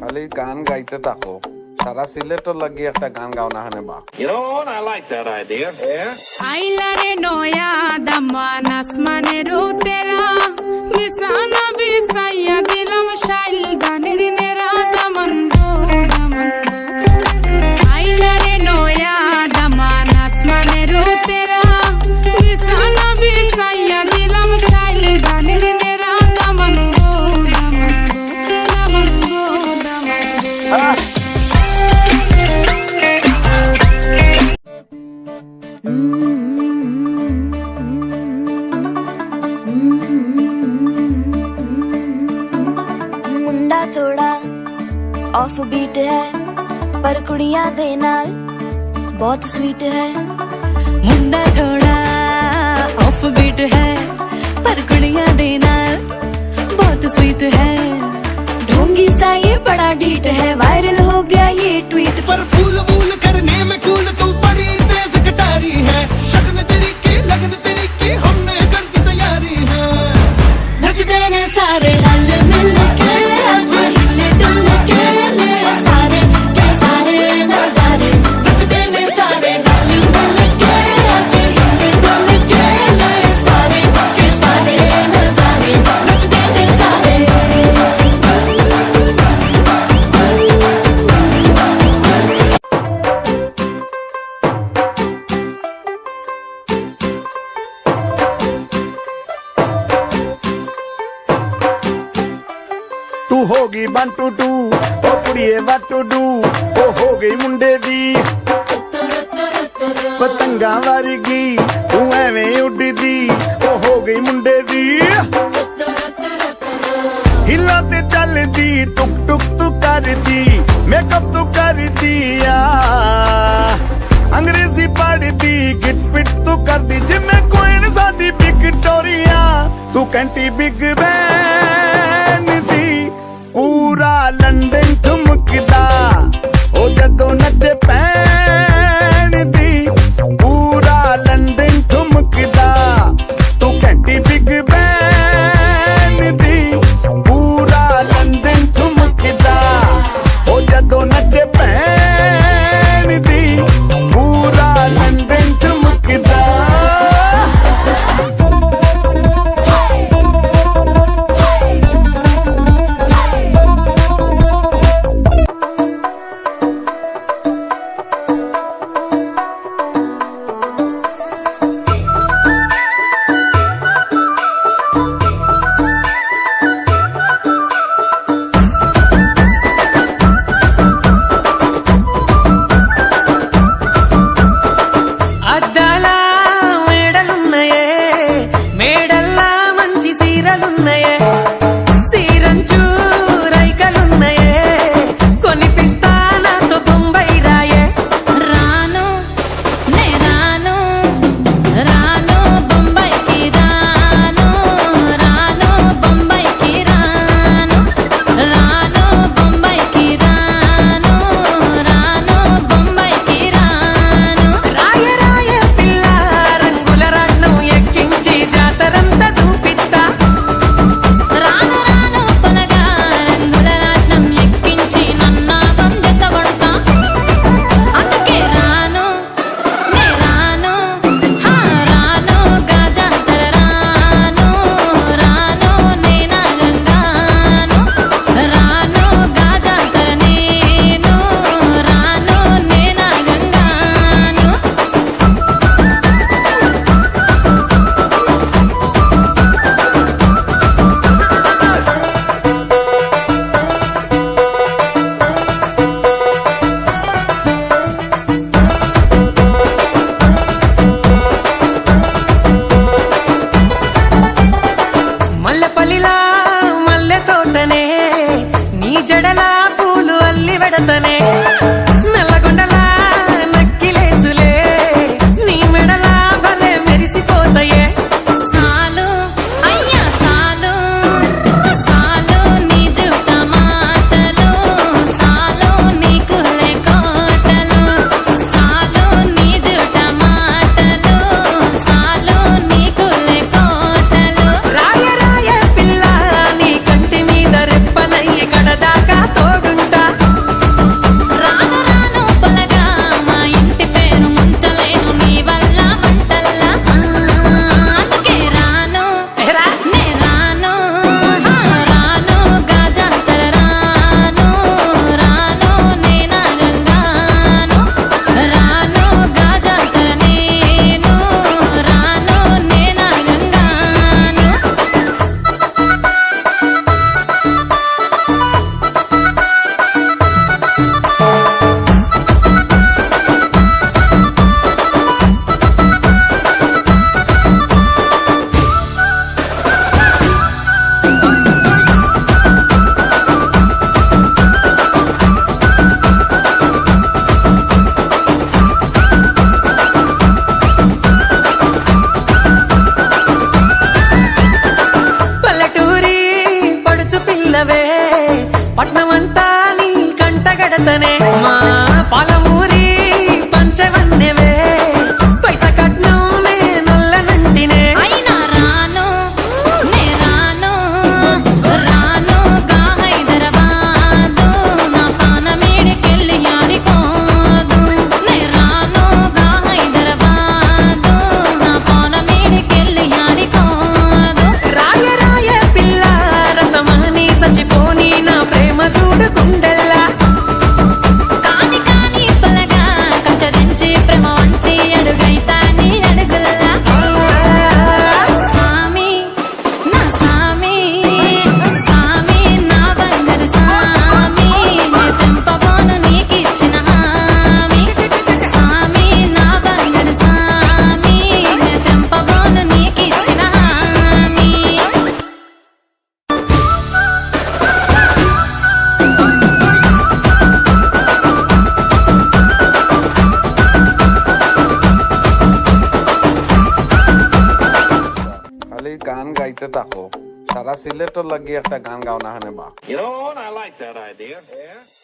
খালি গান গাইতে থাকো, সারা সিলেটর লাগি একটা গান গাও না হানে বা। You know what? I like that idea. Yeah. আইলারে নয়া দামান আসমানের তেরা বিছানা বিছাইয়া দিলাম শাইল গানের নেরা দামান গো দামান আইলারে নয়া দামান আসমানের তেরা বিছানা বিছাইয়া দিলাম শাইল গানের নেরা দামান গো দামান দামান গো দামান मुंडा थोड़ा ऑफ बीट है पर कुड़ियां दे नाल बहुत स्वीट है। मुंडा थोड़ा ऑफ बीट है पर कुड़ियां दे नाल बहुत स्वीट है। ढोंगी सा ये बड़ा ढीठ है, वायरल हो गया ये ट्वीट पर फूल वूल करने में कूल तू बड़ी तेज कटारी है। शगन तेरी की लगन तेरी की हमने कर दी तैयारी है। नचते ने सारे रल मिल के आज हिले डुल के ले सारे के सारे नजारे। नचते ने सारे रल मिल के आज हिले डुल के ले सारे के सारे नजारे। नचते ने सारे तू होगी 1 2 2 ओ कुड़िए what to do ओ हो गई मुंडे दी पतंगा वर्गी तू एवें उड़दी ओ हो गई मुंडे दी। हिला ते चलदी टुक टुक तू करदी मेकअप तू करदी आ अंग्रेजी पढ़दी गिट पिट तू करदी जिम्मे कोई साडी विक्टोरिया तू कंटी बिग बैन दी पूरा लंदन ठुमकदा ओ जदों नचे पैन दी पूरा लंदन ठुमकदा तू घंटी बिग बैन दी पूरा लंदन ठुमकदा ओ जदों नचे पैन दी पूरा लंदन ठुमकदा। పెడతనే మా పాలమూరి పంచవన్నెవే పైస కట్నం నొల్లనంటినే అయినా రాను నే రాను రాను గా హైదరాబాదు నా పానమేడికెళ్ళి ఆడికోదు నే రాను గా హైదరాబాదు నా పానమేడికెళ్ళి ఆడికోదు రాయ రాయ పిల్ల రసమాని సచిపోని నా ప్రేమ చూడుకుండల్లా కాని కాని పలగా కచ్చరించి ప్రేమ వంచి అడుగైతా నీ అడుగుల్లా సామి నా సామి సామి నా బంగారు సామి నే తెంపబోను నీకిచ్చిన హామీ సామి నా బంగారు సామి నే తెంపబోను నీకిచ్చిన హామీ খালি গান গাইতে থাকো সারা সিলেটর লাগি একটা গান গাও না হানে বা You know what? I like that idea. Yeah.